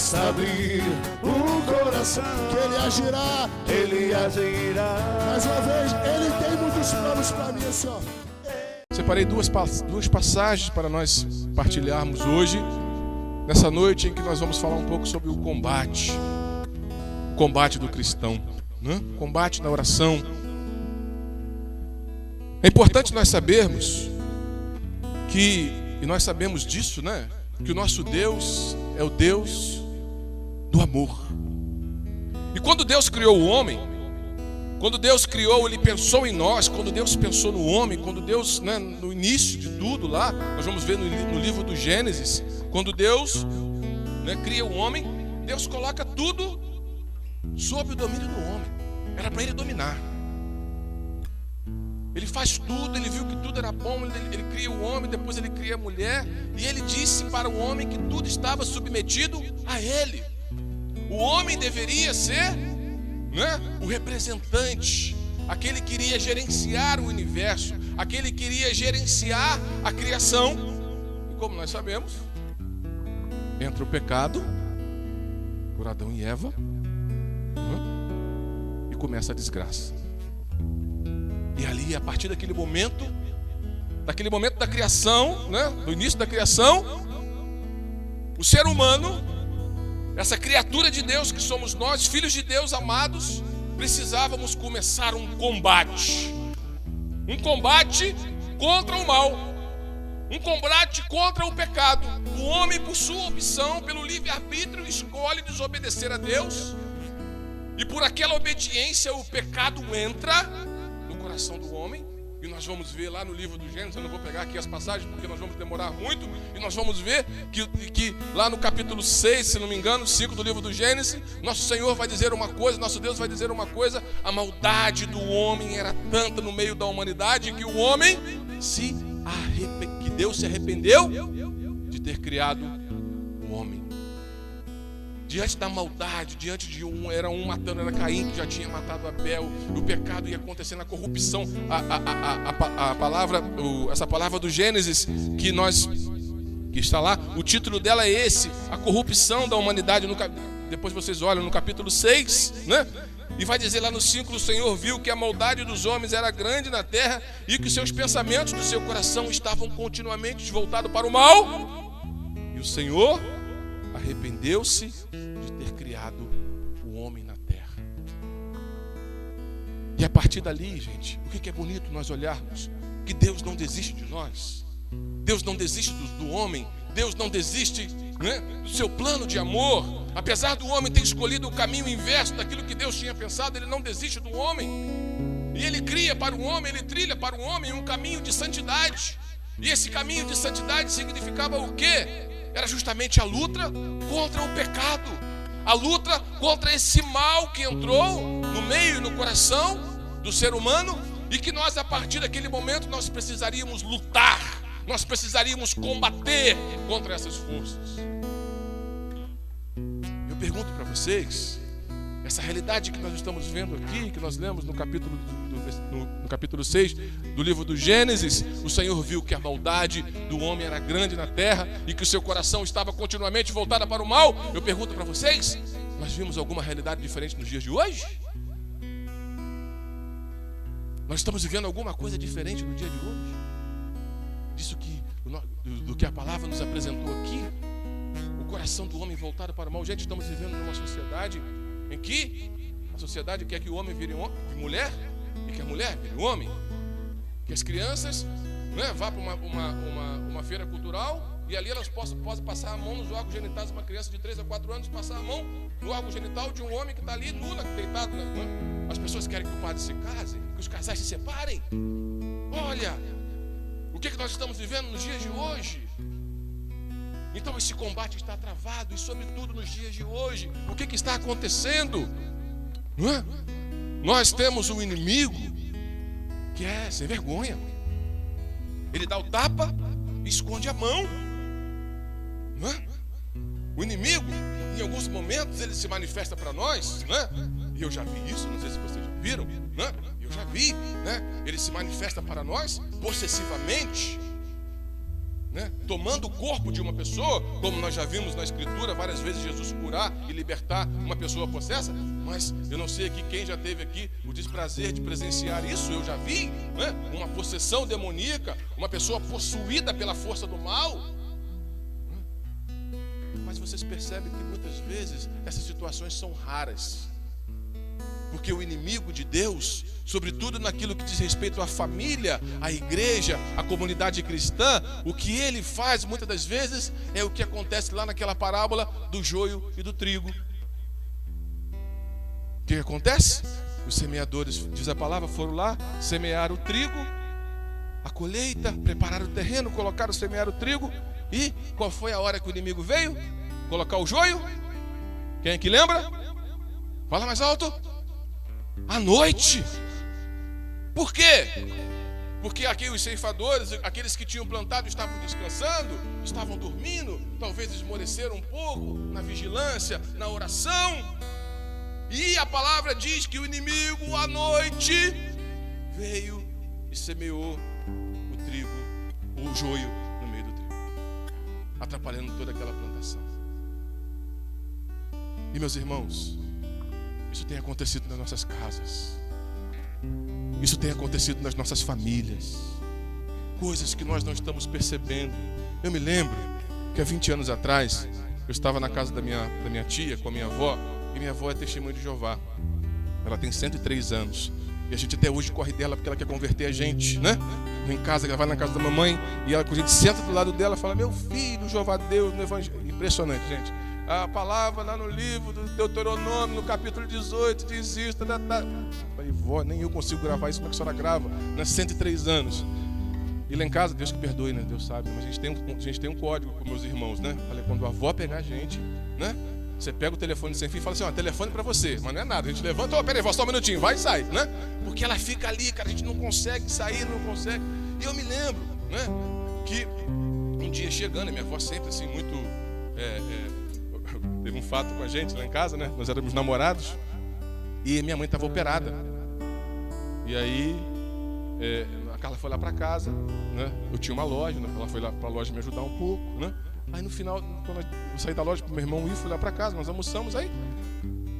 basta abrir o coração, que Ele agirá. Ele agirá. Mais uma vez, Ele tem muitos planos para mim, assim, ó. Separei duas passagens para nós partilharmos hoje, nessa noite em que nós vamos falar um pouco sobre o combate do cristão, né? Combate na oração. É importante nós sabermos que, e nós sabemos disso, né? Que o nosso Deus é o Deus do amor. E quando Deus criou o homem, quando Deus criou, Ele pensou em nós. Quando Deus pensou no homem, quando Deus, né, no início de tudo lá, nós vamos ver no livro do Gênesis, quando Deus, né, cria o homem, Deus coloca tudo sob o domínio do homem. Era para ele dominar. Ele faz tudo, ele viu que tudo era bom, ele cria o homem, depois ele cria a mulher, e ele disse para o homem que tudo estava submetido a ele. O homem deveria ser, né, o representante, aquele que iria gerenciar o universo, aquele que iria gerenciar a criação. E como nós sabemos, entra o pecado por Adão e Eva, e começa a desgraça. E ali, a partir daquele momento da criação, né, do início da criação, o ser humano, essa criatura de Deus que somos nós, filhos de Deus amados, precisávamos começar um combate contra o mal, um combate contra o pecado. O homem, por sua opção, pelo livre-arbítrio, escolhe desobedecer a Deus, e por aquela obediência o pecado entra no coração do homem. E nós vamos ver lá no livro do Gênesis, eu não vou pegar aqui as passagens porque nós vamos demorar muito, e nós vamos ver que lá no capítulo 6, se não me engano, 5 do livro do Gênesis, nosso Senhor vai dizer uma coisa, nosso Deus vai dizer uma coisa: a maldade do homem era tanta no meio da humanidade que o homem que Deus se arrependeu de ter criado o homem. Diante da maldade, diante de era um matando, era Caim que já tinha matado Abel, e o pecado ia acontecendo, a corrupção, essa palavra do Gênesis que está lá, o título dela é esse, a corrupção da humanidade. Depois vocês olham no capítulo 6, né? E vai dizer lá no 5, o Senhor viu que a maldade dos homens era grande na terra e que os seus pensamentos do seu coração estavam continuamente voltados para o mal, e o Senhor arrependeu-se de ter criado o homem na terra. E a partir dali, gente, o que é bonito nós olharmos? Que Deus não desiste de nós. Deus não desiste do homem. Deus não desiste, né, do seu plano de amor. Apesar do homem ter escolhido o caminho inverso daquilo que Deus tinha pensado, Ele não desiste do homem. E Ele cria para o homem, Ele trilha para o homem um caminho de santidade. E esse caminho de santidade significava o quê? Era justamente a luta contra o pecado, a luta contra esse mal que entrou no meio e no coração do ser humano, e que nós, a partir daquele momento, nós precisaríamos lutar, nós precisaríamos combater contra essas forças. Eu pergunto para vocês, essa realidade que nós estamos vendo aqui, que nós lemos no capítulo 6 do livro do Gênesis, o Senhor viu que a maldade do homem era grande na terra e que o seu coração estava continuamente voltado para o mal. Eu pergunto para vocês, nós vimos alguma realidade diferente nos dias de hoje? Nós estamos vivendo alguma coisa diferente no dia de hoje? Disso do que a palavra nos apresentou aqui? O coração do homem voltado para o mal. Gente, estamos vivendo numa sociedade em que a sociedade quer que o homem vire mulher e que a mulher vire homem. Que as crianças, né, vá para uma feira cultural e ali elas possam passar a mão nos órgãos genitais de uma criança de 3 a 4 anos, passar a mão no órgão genital de um homem que está ali nu, deitado. As pessoas querem que o padre se case, que os casais se separem. Olha, o que nós estamos vivendo nos dias de hoje? Então esse combate está travado, e sobretudo nos dias de hoje, o que está acontecendo? Não é? Nós temos um inimigo que é sem vergonha. Ele dá o tapa e esconde a mão. Não é? O inimigo, em alguns momentos, ele se manifesta para nós, não é? E eu já vi isso, não sei se vocês já viram, não é? Eu já vi, né? Ele se manifesta para nós possessivamente. né? Tomando o corpo de uma pessoa, como nós já vimos na Escritura, várias vezes Jesus curar e libertar uma pessoa possessa. Mas eu não sei aqui quem já teve aqui o desprazer de presenciar isso. Eu já vi, né? Uma possessão demoníaca, uma pessoa possuída pela força do mal. Mas vocês percebem que muitas vezes essas situações são raras, porque o inimigo de Deus, sobretudo naquilo que diz respeito à família, à igreja, à comunidade cristã, o que ele faz muitas das vezes é o que acontece lá naquela parábola do joio e do trigo. O que acontece? Os semeadores, diz a palavra, foram lá, semearam o trigo, a colheita, prepararam o terreno, colocaram, semearam o trigo. E qual foi a hora que o inimigo veio? Colocar o joio? Quem é que lembra? Fala mais alto. À noite. Por quê? Porque aqui os ceifadores, aqueles que tinham plantado, estavam descansando, estavam dormindo, talvez esmoreceram um pouco na vigilância, na oração. E a palavra diz que o inimigo à noite veio e semeou o trigo, o joio no meio do trigo, atrapalhando toda aquela plantação. E meus irmãos, isso tem acontecido nas nossas casas, isso tem acontecido nas nossas famílias, coisas que nós não estamos percebendo. Eu me lembro que há 20 anos atrás eu estava na casa da minha tia com a minha avó, e minha avó é testemunha de Jeová. Ela tem 103 anos e a gente até hoje corre dela porque ela quer converter a gente, né? Em casa, ela vai na casa da mamãe e ela, a gente senta do lado dela e fala: meu filho, Jeová Deus no Evangelho. Impressionante, gente. A palavra lá no livro do Deuteronômio, no capítulo 18, diz isso. Falei: vó, nem eu consigo gravar isso, como é que a senhora grava? Né? 103 anos. E lá em casa, Deus que perdoe, né? Deus sabe, mas a gente tem um código com meus irmãos, né? Falei: quando a avó pegar a gente, né? Você pega o telefone sem fio e fala assim: ó, telefone pra você. Mas não é nada, a gente levanta: ó, peraí, vó, só um minutinho, vai e sai, né? Porque ela fica ali, cara, a gente não consegue sair, não consegue. E eu me lembro, né? Que um dia chegando, minha avó sempre assim, muito... teve um fato com a gente lá em casa, né? Nós éramos namorados e minha mãe estava operada. E aí a Carla foi lá para casa, né? Eu tinha uma loja, né? Ela foi lá para a loja me ajudar um pouco, né? Aí no final, quando eu saí da loja pro meu irmão ir, fui lá para casa, nós almoçamos. Aí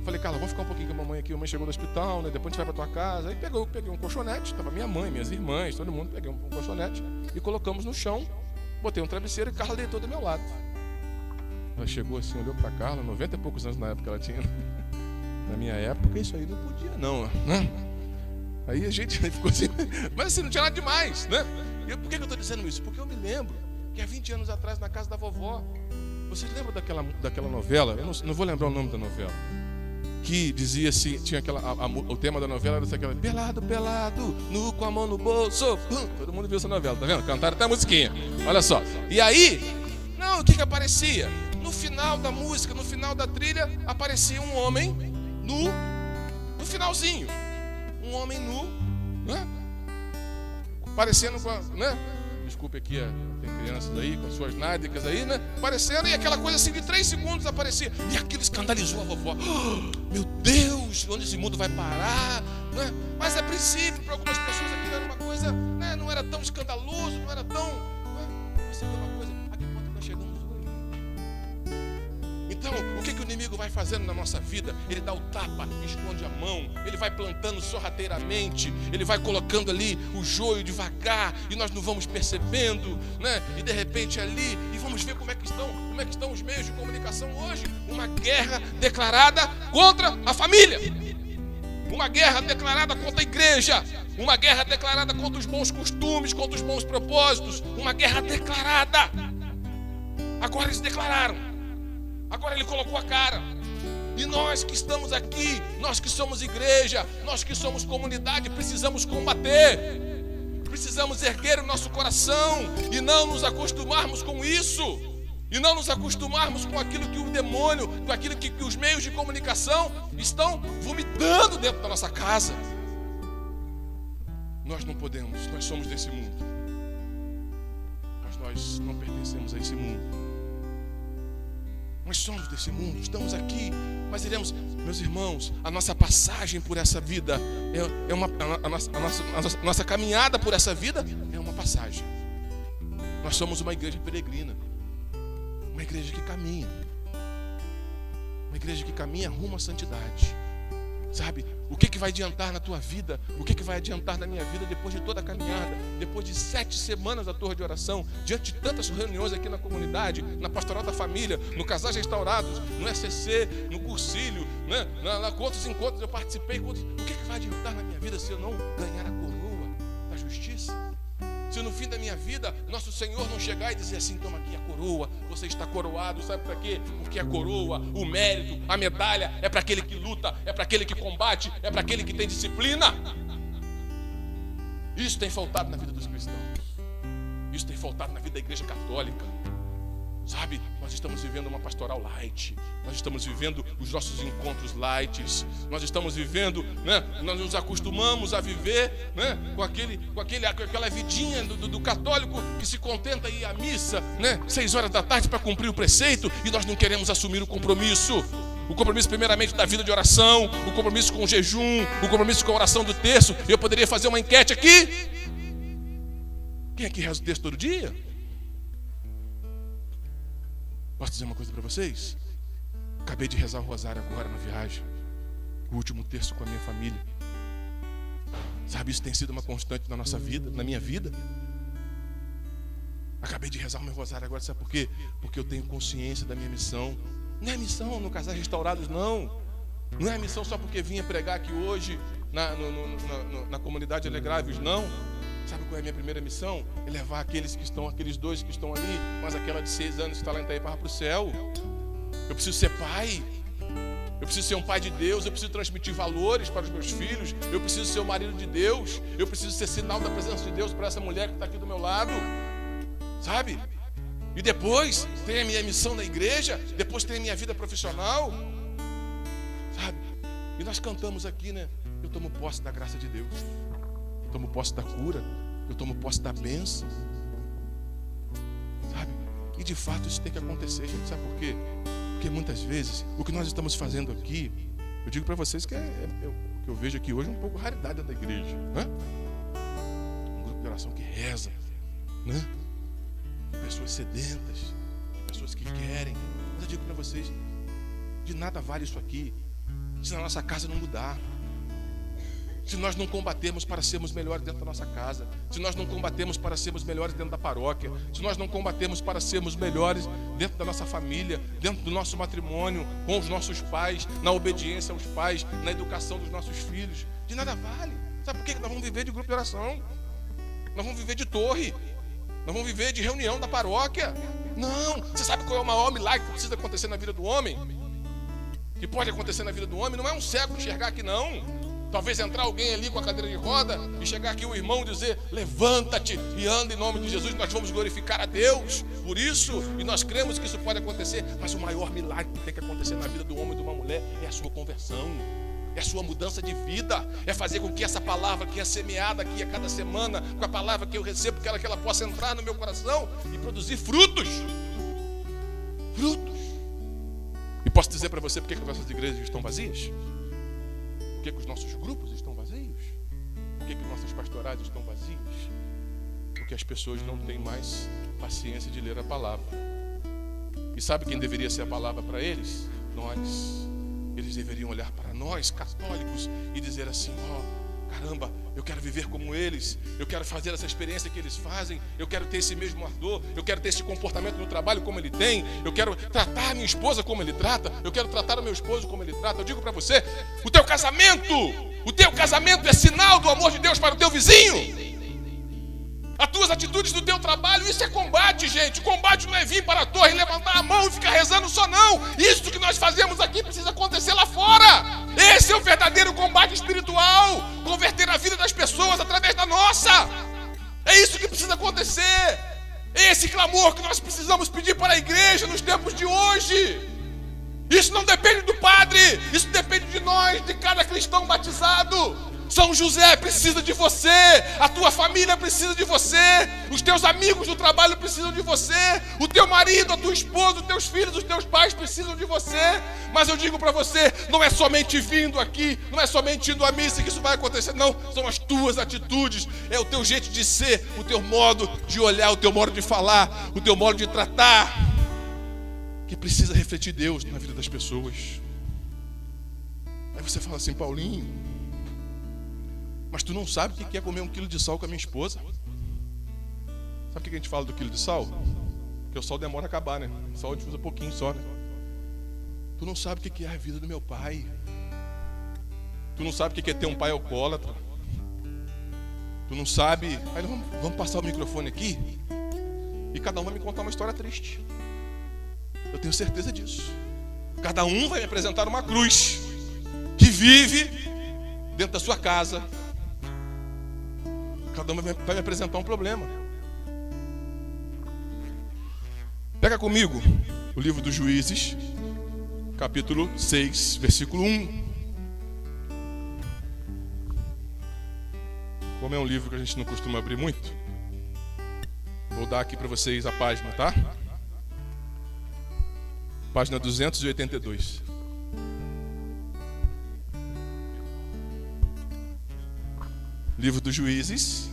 falei: Carla, vamos ficar um pouquinho com a mamãe aqui. A mãe chegou do hospital, né? Depois a gente vai para tua casa. Aí peguei um colchonete, tava minha mãe, minhas irmãs, todo mundo. Peguei um colchonete e colocamos no chão. Botei um travesseiro e Carla deitou do meu lado. Ela chegou assim, olhou para Carla, 90 e poucos anos na época ela tinha. Na minha época isso aí não podia não, né? Aí a gente ficou assim, mas assim, não tinha nada demais, né? E por que eu estou dizendo isso? Porque eu me lembro que há 20 anos atrás, na casa da vovó, vocês lembram daquela novela? Eu não vou lembrar o nome da novela, que dizia assim, tinha o tema da novela era aquela: pelado, pelado, nu com a mão no bolso. Todo mundo viu essa novela, tá vendo? Cantaram até a musiquinha, olha só. E aí, não, o que aparecia? No final da música, no final da trilha, aparecia um homem nu, no finalzinho, um homem nu, né? Parecendo com a, né? Desculpe aqui, tem crianças aí com as suas nádegas aí, né? Aparecendo, e aquela coisa assim de 3 segundos aparecia. E aquilo escandalizou a vovó. Oh, meu Deus, onde esse mundo vai parar? Né? Mas a princípio, para algumas pessoas aquilo era uma coisa, né? Não era tão escandaloso, não era tão... Né? Mas sabe uma coisa? A que ponto nós chegamos hoje? Então, o que o inimigo vai fazendo na nossa vida? Ele dá o tapa, esconde a mão, ele vai plantando sorrateiramente, ele vai colocando ali o joio devagar, e nós não vamos percebendo, né? E de repente ali, e vamos ver como é que estão os meios de comunicação hoje. Uma guerra declarada contra a família, uma guerra declarada contra a igreja, uma guerra declarada contra os bons costumes, contra os bons propósitos, uma guerra declarada. Agora eles declararam. Agora ele colocou a cara. E nós que estamos aqui, nós que somos igreja, nós que somos comunidade, precisamos combater. Precisamos erguer o nosso coração e não nos acostumarmos com isso. E não nos acostumarmos com aquilo que o demônio, com aquilo que os meios de comunicação estão vomitando dentro da nossa casa. Nós não podemos, nós somos desse mundo. Mas nós não pertencemos a esse mundo. Nós somos desse mundo, estamos aqui, mas iremos, meus irmãos, a nossa passagem por essa vida, a nossa caminhada por essa vida é uma passagem. Nós somos uma igreja peregrina. Uma igreja que caminha. Uma igreja que caminha rumo à santidade. Sabe, o que vai adiantar na tua vida? O que vai adiantar na minha vida depois de toda a caminhada? Depois de 7 semanas da torre de oração, diante de tantas reuniões aqui na comunidade, na pastoral da família, no Casais Restaurados, no SCC, no Cursilho, né? Quantos encontros eu participei? O que vai adiantar na minha vida se eu não ganhar a coroa da justiça? Se no fim da minha vida, nosso Senhor não chegar e dizer assim, toma aqui a coroa, você está coroado, sabe para quê? Porque a coroa, o mérito, a medalha é para aquele que luta, é para aquele que combate, é para aquele que tem disciplina. Isso tem faltado na vida dos cristãos. Isso tem faltado na vida da igreja católica. Sabe, nós estamos vivendo uma pastoral light. Nós estamos vivendo os nossos encontros light. Nós estamos vivendo, né? Nós nos acostumamos a viver, né? com aquela vidinha do católico que se contenta em ir à missa, né? 6 horas da tarde para cumprir o preceito, e nós não queremos assumir o compromisso. O compromisso primeiramente da vida de oração, o compromisso com o jejum, o compromisso com a oração do terço. Eu poderia fazer uma enquete aqui. Quem aqui reza o texto todo dia? Posso dizer uma coisa para vocês? Acabei de rezar o rosário agora na viagem. O último terço com a minha família. Sabe, isso tem sido uma constante na nossa vida, na minha vida. Acabei de rezar o meu rosário agora, sabe por quê? Porque eu tenho consciência da minha missão. Não é missão no Casais Restaurados, não. Não é missão só porque vinha pregar aqui hoje na comunidade Alegrávios, não. Sabe qual é a minha primeira missão? É levar aqueles 2 que estão ali, mas aquela de 6 anos que está lá em Itaipava para o céu. Eu preciso ser pai. Eu preciso ser um pai de Deus. Eu preciso transmitir valores para os meus filhos. Eu preciso ser o marido de Deus. Eu preciso ser sinal da presença de Deus para essa mulher que está aqui do meu lado. Sabe? E depois tem a minha missão na igreja. Depois tem a minha vida profissional. Sabe? E nós cantamos aqui, né? Eu tomo posse da graça de Deus. Eu tomo posse da cura. Eu tomo posse da bênção. Sabe? E de fato isso tem que acontecer, gente. Sabe por quê? Porque muitas vezes o que nós estamos fazendo aqui, eu digo para vocês que que eu vejo aqui hoje um pouco raridade da igreja, né? Um grupo de oração que reza, né? Pessoas sedentas, pessoas que querem. Mas eu digo para vocês, de nada vale isso aqui se na nossa casa não mudar. Se nós não combatermos para sermos melhores dentro da nossa casa, se nós não combatermos para sermos melhores dentro da paróquia, se nós não combatermos para sermos melhores dentro da nossa família, dentro do nosso matrimônio, com os nossos pais, na obediência aos pais, na educação dos nossos filhos, de nada vale. Sabe por quê? Nós vamos viver de grupo de oração, nós vamos viver de torre, nós vamos viver de reunião da paróquia. Não, você sabe qual é o maior milagre que precisa acontecer na vida do homem? Que pode acontecer na vida do homem? Não é um cego enxergar aqui, não. Talvez entrar alguém ali com a cadeira de roda e chegar aqui o irmão dizer: levanta-te e anda em nome de Jesus, nós vamos glorificar a Deus por isso, e nós cremos que isso pode acontecer. Mas o maior milagre que tem que acontecer na vida do homem e de uma mulher é a sua conversão, é a sua mudança de vida, é fazer com que essa palavra que é semeada aqui a cada semana, com a palavra que eu recebo, que ela possa entrar no meu coração e produzir frutos. E posso dizer para você por que as nossas igrejas estão vazias? Por que os nossos grupos estão vazios? Por que nossas pastorais estão vazias? Porque as pessoas não têm mais paciência de ler a palavra. E sabe quem deveria ser a palavra para eles? Nós. Eles deveriam olhar para nós, católicos, e dizer assim: caramba, eu quero viver como eles, eu quero fazer essa experiência que eles fazem, eu quero ter esse mesmo ardor, eu quero ter esse comportamento no trabalho como ele tem, eu quero tratar a minha esposa como ele trata, eu quero tratar o meu esposo como ele trata. Eu digo para você, o teu casamento é sinal do amor de Deus para o teu vizinho. As tuas atitudes do teu trabalho, isso é combate, gente. Combate não é vir para a torre, levantar a mão e ficar rezando só, não. Isso que nós fazemos aqui precisa acontecer lá fora. Esse é o verdadeiro combate espiritual. Converter a vida das pessoas através da nossa. É isso que precisa acontecer. Esse clamor que nós precisamos pedir para a igreja nos tempos de hoje. Isso não depende do padre, isso depende de nós, de cada cristão batizado. São José precisa de você, a tua família precisa de você, os teus amigos do trabalho precisam de você, o teu marido, a tua esposa, os teus filhos, os teus pais precisam de você. Mas eu digo para você, não é somente vindo aqui, não é somente indo à missa que isso vai acontecer, não. São as tuas atitudes, é o teu jeito de ser, o teu modo de olhar, o teu modo de falar, o teu modo de tratar, que precisa refletir Deus na vida das pessoas. Aí você fala assim, Paulinho, mas tu não sabe o que é comer 1 quilo de sal com a minha esposa? Sabe o que a gente fala do quilo de sal? Porque o sal demora a acabar, né? O sal a gente usa pouquinho só, né? Tu não sabe o que é a vida do meu pai. Tu não sabe o que é ter um pai alcoólatra. Tu não sabe... Aí vamos passar o microfone aqui e cada um vai me contar uma história triste. Eu tenho certeza disso. Cada um vai me apresentar uma cruz que vive dentro da sua casa. Cada um vai me apresentar um problema. Pega comigo o livro dos Juízes, capítulo 6, versículo 1. Como é um livro que a gente não costuma abrir muito, vou dar aqui para vocês a página, tá? Página 282. Livro dos Juízes,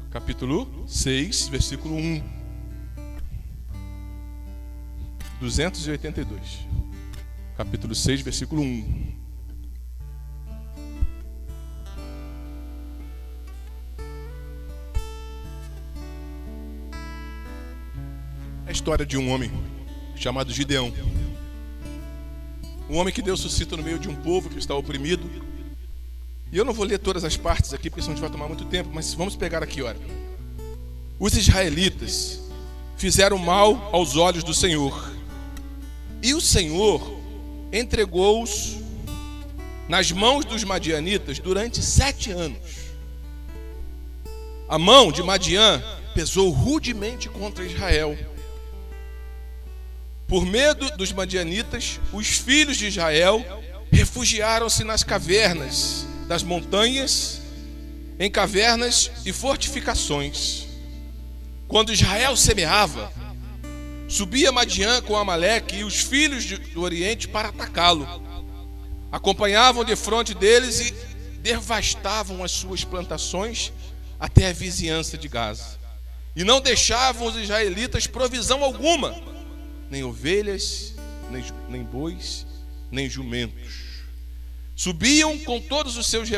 capítulo 6, versículo 1. 282. Capítulo 6, versículo 1. É a história de um homem chamado Gideão. Um homem que Deus suscita no meio de um povo que está oprimido. E eu não vou ler todas as partes aqui, porque senão a gente vai tomar muito tempo, mas vamos pegar aqui, olha. Os israelitas fizeram mal aos olhos do Senhor, e o Senhor entregou-os nas mãos dos madianitas durante 7 anos. A mão de Madian pesou rudemente contra Israel. Por medo dos madianitas, os filhos de Israel refugiaram-se nas cavernas das montanhas, em cavernas e fortificações. Quando Israel semeava, subia Madian com Amaleque e os filhos do Oriente para atacá-lo. Acompanhavam de frente deles e devastavam as suas plantações até a vizinhança de Gaza. E não deixavam os israelitas provisão alguma, nem ovelhas, nem bois, nem jumentos. Subiam com todos os seus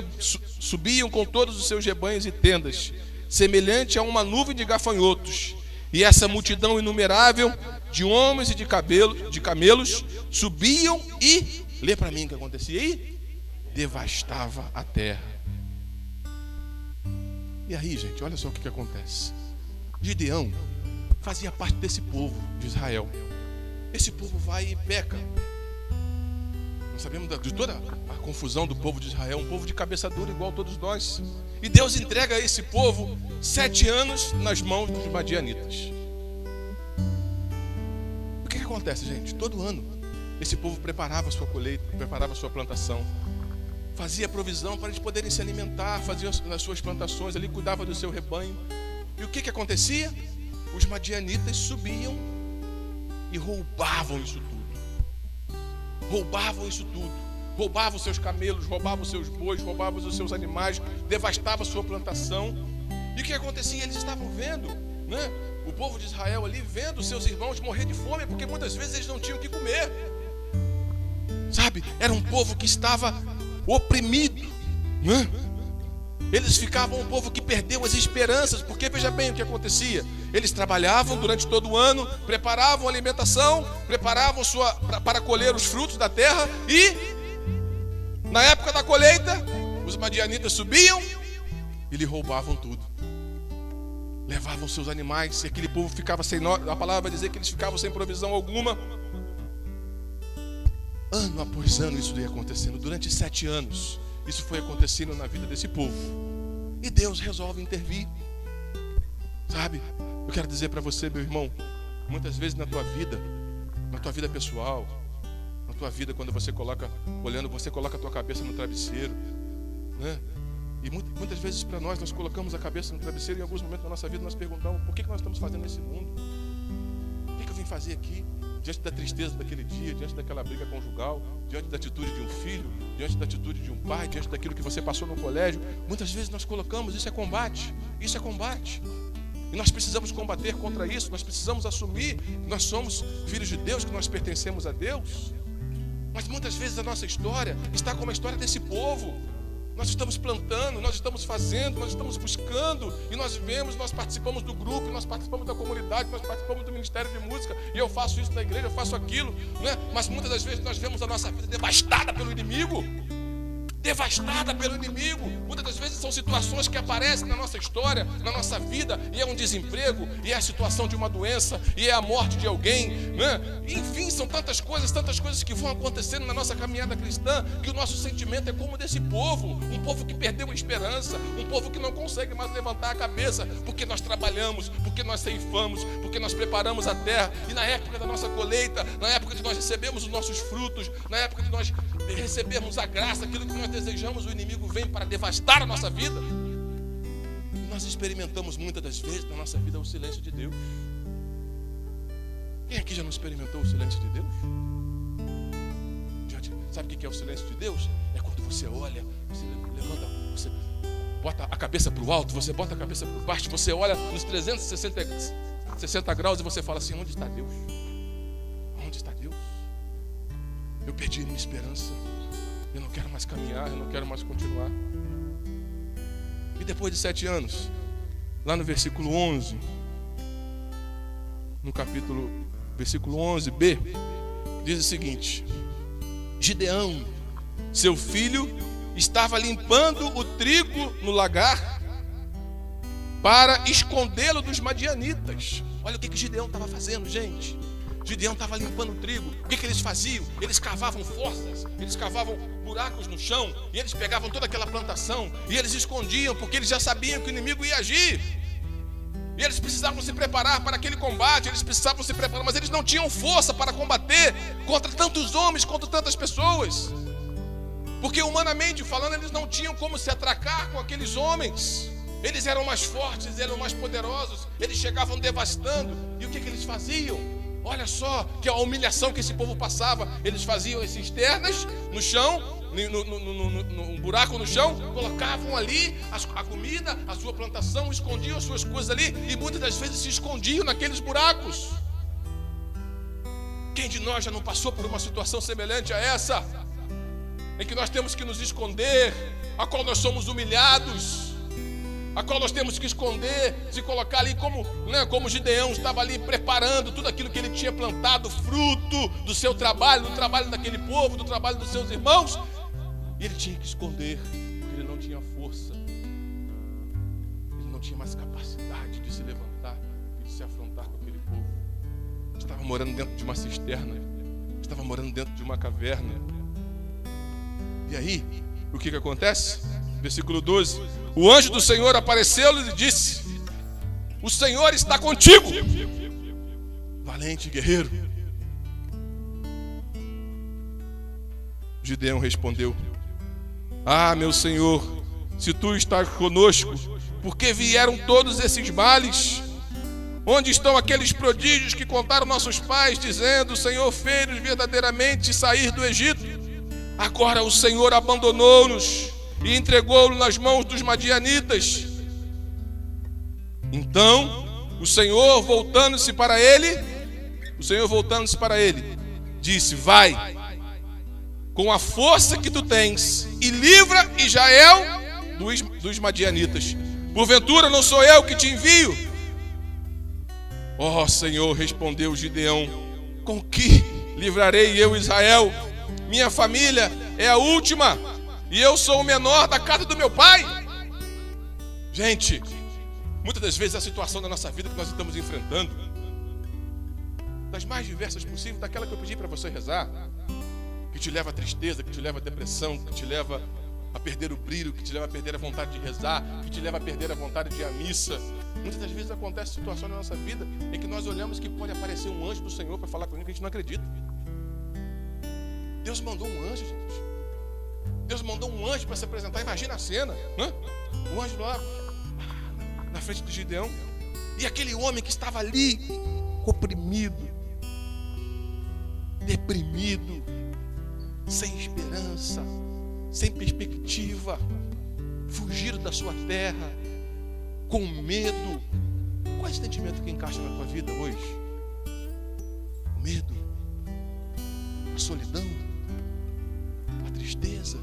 rebanhos e tendas, semelhante a uma nuvem de gafanhotos. E essa multidão inumerável de homens e de camelos subiam e, lê para mim o que acontecia aí, devastava a terra. E aí, gente, olha só o que acontece. Gideão fazia parte desse povo de Israel. Esse povo vai e peca. Nós sabemos de toda a confusão do povo de Israel, um povo de cabeça dura igual todos nós. E Deus entrega esse povo 7 anos nas mãos dos madianitas. O que acontece, gente? Todo ano esse povo preparava a sua colheita, preparava a sua plantação, fazia provisão para eles poderem se alimentar, fazia as suas plantações ali, cuidava do seu rebanho. E o que acontecia? Os madianitas subiam e roubavam isso tudo. Roubavam isso tudo. Roubavam os seus camelos, roubavam os seus bois, roubavam os seus animais, devastavam a sua plantação. E o que acontecia? Eles estavam vendo, né? O povo de Israel ali vendo os seus irmãos morrer de fome, porque muitas vezes eles não tinham o que comer. Sabe? Era um povo que estava oprimido, né? Eles ficavam um povo que perdeu as esperanças, porque veja bem o que acontecia. Eles trabalhavam durante todo o ano, preparavam a alimentação, preparavam para colher os frutos da terra e, na época da colheita, os madianitas subiam e lhe roubavam tudo. Levavam seus animais e aquele povo ficava sem, a palavra vai dizer que eles ficavam sem provisão alguma. Ano após ano isso ia acontecendo, durante 7 anos. Isso foi acontecendo na vida desse povo. E Deus resolve intervir. Sabe? Eu quero dizer para você, meu irmão, muitas vezes na tua vida pessoal, tua vida quando você coloca a tua cabeça no travesseiro, né? E muitas vezes para nós colocamos a cabeça no travesseiro e em alguns momentos da nossa vida nós perguntamos: por que nós estamos fazendo nesse mundo? O que eu vim fazer aqui? Diante da tristeza daquele dia, diante daquela briga conjugal, diante da atitude de um filho, diante da atitude de um pai, diante daquilo que você passou no colégio, muitas vezes nós colocamos: isso é combate. E nós precisamos combater contra isso, nós precisamos assumir que nós somos filhos de Deus, que nós pertencemos a Deus. Mas muitas vezes a nossa história está como a história desse povo. Nós estamos plantando, nós estamos fazendo, nós estamos buscando, e nós vivemos, nós participamos do grupo, nós participamos da comunidade, nós participamos do ministério de música, e eu faço isso na igreja, eu faço aquilo, né? Mas muitas das vezes nós vemos a nossa vida devastada pelo inimigo. Muitas das vezes são situações que aparecem na nossa história, na nossa vida, e é um desemprego, e é a situação de uma doença, e é a morte de alguém, né? Enfim, são tantas coisas que vão acontecendo na nossa caminhada cristã, que o nosso sentimento é como desse povo, um povo que perdeu a esperança, um povo que não consegue mais levantar a cabeça, porque nós trabalhamos, porque nós ceifamos, porque nós preparamos a terra, e na época da nossa colheita, na época de nós recebemos os nossos frutos, na época de nós recebemos a graça, aquilo que nós desejamos, o inimigo vem para devastar a nossa vida. E nós experimentamos muitas das vezes na nossa vida o silêncio de Deus. Quem aqui já não experimentou o silêncio de Deus? Sabe o que é o silêncio de Deus? É quando você olha, você levanta, você bota a cabeça para o alto, você bota a cabeça para baixo, você olha nos 360 graus e você fala assim: onde está Deus? Onde está Deus? Eu perdi a minha esperança, eu não quero mais caminhar, eu não quero mais continuar. E depois de 7 anos, lá no versículo 11, versículo 11b, diz o seguinte: Gideão, seu filho, estava limpando o trigo no lagar para escondê-lo dos madianitas. Olha o que Gideão estava fazendo, gente. Gideão estava limpando o trigo. O que eles faziam? Eles cavavam fossas, eles cavavam buracos no chão, e eles pegavam toda aquela plantação e eles escondiam, porque eles já sabiam que o inimigo ia agir. E eles precisavam se preparar para aquele combate, mas eles não tinham força para combater contra tantos homens, contra tantas pessoas. Porque humanamente falando, eles não tinham como se atracar com aqueles homens. Eles eram mais fortes, eram mais poderosos, eles chegavam devastando. E o que eles faziam? Olha só que a humilhação que esse povo passava. Eles faziam as cisternas no chão, num buraco no chão, colocavam ali a comida, a sua plantação, escondiam as suas coisas ali, e muitas das vezes se escondiam naqueles buracos. Quem de nós já não passou por uma situação semelhante a essa, em que nós temos que nos esconder, a qual nós somos humilhados, a qual nós temos que esconder, se colocar ali como Gideão estava ali preparando tudo aquilo que ele tinha plantado, fruto do seu trabalho, do trabalho daquele povo, do trabalho dos seus irmãos, e ele tinha que esconder, porque ele não tinha força, ele não tinha mais capacidade de se levantar e de se afrontar com aquele povo. Estava morando dentro de uma cisterna, estava morando dentro de uma caverna. E aí, o que acontece? Versículo 12: o anjo do Senhor apareceu-lhe e disse: o Senhor está contigo, valente guerreiro. Gideão respondeu: ah, meu Senhor, se tu estás conosco, por que vieram todos esses males? Onde estão aqueles prodígios que contaram nossos pais, dizendo: o Senhor fez-nos verdadeiramente sair do Egito? Agora o Senhor abandonou-nos e entregou-lo nas mãos dos madianitas. Então o Senhor voltando-se para ele, disse: vai, com a força que tu tens, e livra Israel dos madianitas. Porventura não sou eu que te envio? Ó Senhor, respondeu Gideão, com que livrarei eu Israel? Minha família é a última, e eu sou o menor da casa do meu pai. Gente, muitas das vezes a situação da nossa vida que nós estamos enfrentando, das mais diversas possíveis, daquela que eu pedi para você rezar, que te leva à tristeza, que te leva à depressão, que te leva a perder o brilho, que te leva a perder a vontade de rezar, que te leva a perder a vontade de ir à missa. Muitas das vezes acontece situação na nossa vida em que nós olhamos que pode aparecer um anjo do Senhor para falar com a gente não acredita. Deus mandou um anjo, gente. Deus mandou um anjo para se apresentar. Imagina a cena, né? O anjo lá na frente de Gideão. E aquele homem que estava ali, oprimido, deprimido, sem esperança, sem perspectiva, fugido da sua terra, com medo. Qual é o sentimento que encaixa na tua vida hoje? O medo, a solidão, a tristeza,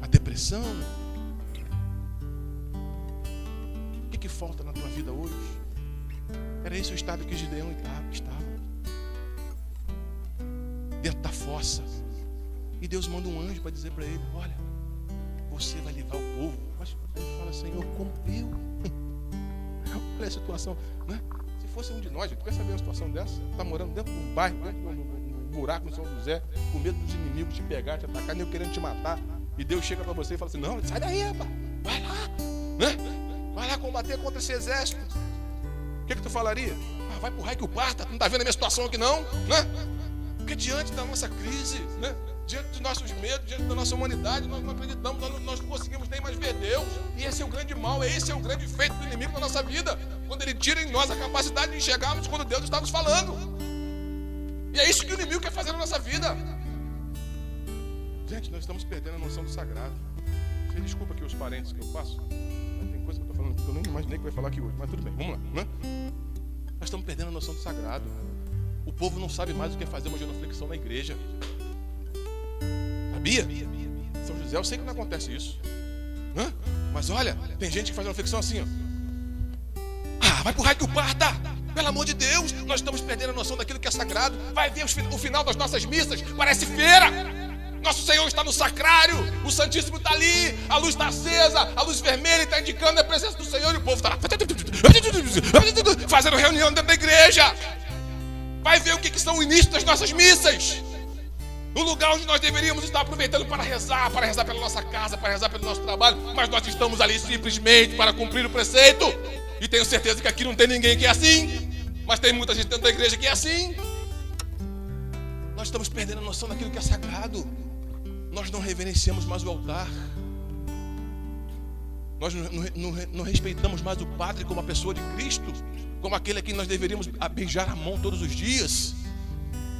a depressão. O que falta na tua vida hoje? Era esse o estado que Gideão estava. Dentro da fossa. E Deus manda um anjo para dizer para ele: olha, você vai livrar o povo. Mas ele fala: Senhor, como eu? Olha a situação, né? Se fosse um de nós, tu quer saber uma situação dessa? Está morando dentro de um bairro, dentro de um buraco em São José, com medo dos inimigos te pegar, te atacar, nem eu querendo te matar. E Deus chega para você e fala assim: não, sai daí, rapaz, vai lá, né? Vai lá combater contra esse exército. O que tu falaria? Ah, vai pro raio que o parta, não está vendo a minha situação aqui não, né? Porque diante da nossa crise, né? Diante dos nossos medos, diante da nossa humanidade, nós não acreditamos, nós não conseguimos nem mais ver Deus. E esse é o grande mal, esse é o grande feito do inimigo na nossa vida. Quando ele tira em nós a capacidade de enxergarmos quando Deus está nos falando. E é isso que o inimigo quer fazer na nossa vida. Gente, nós estamos perdendo a noção do sagrado. Você desculpa aqui os parentes que eu faço. Mas tem coisa que eu estou falando que eu nem imaginei que vai falar aqui hoje. Mas tudo bem, vamos lá, né? Nós estamos perdendo a noção do sagrado. O povo não sabe mais o que é fazer uma genuflexão na igreja. Sabia? São José, eu sei que não acontece isso. Hã? Mas olha, tem gente que faz uma reflexão assim, ó. Ah, vai pro raio que o parta! Pelo amor de Deus, nós estamos perdendo a noção daquilo que é sagrado. Vai ver o final das nossas missas, parece feira. Nosso Senhor está no sacrário, o Santíssimo está ali, a luz está acesa, a luz vermelha está indicando a presença do Senhor e o povo está lá fazendo reunião dentro da igreja. Vai ver o que são o início das nossas missas. Um lugar onde nós deveríamos estar aproveitando para rezar pela nossa casa, para rezar pelo nosso trabalho, mas nós estamos ali simplesmente para cumprir o preceito. E tenho certeza que aqui não tem ninguém que é assim, mas tem muita gente dentro da igreja que é assim. Nós estamos perdendo a noção daquilo que é sagrado. Nós não reverenciamos mais o altar. Nós não respeitamos mais o Padre como a pessoa de Cristo, como aquele a quem nós deveríamos beijar a mão todos os dias.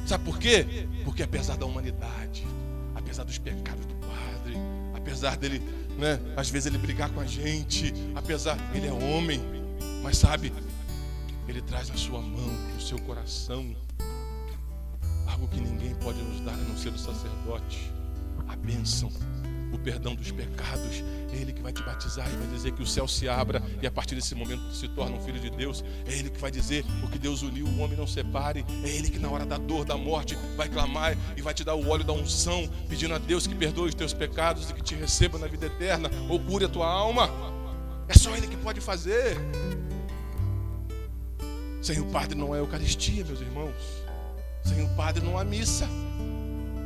Sabe por quê? Porque apesar da humanidade, apesar dos pecados do Padre, apesar dele, né, às vezes ele brigar com a gente, apesar, ele é homem, mas sabe, ele traz na sua mão, no seu coração, algo que ninguém pode nos dar a não ser o sacerdote, a bênção, o perdão dos pecados. É Ele que vai te batizar e vai dizer que o céu se abra, e a partir desse momento tu se torna um filho de Deus. É Ele que vai dizer: o que Deus uniu, o homem não separe. É Ele que na hora da dor, da morte, vai clamar e vai te dar o óleo da unção, pedindo a Deus que perdoe os teus pecados e que te receba na vida eterna, ou cure a tua alma. É só Ele que pode fazer. Sem o Padre não há Eucaristia, meus irmãos. Sem o Padre não há missa.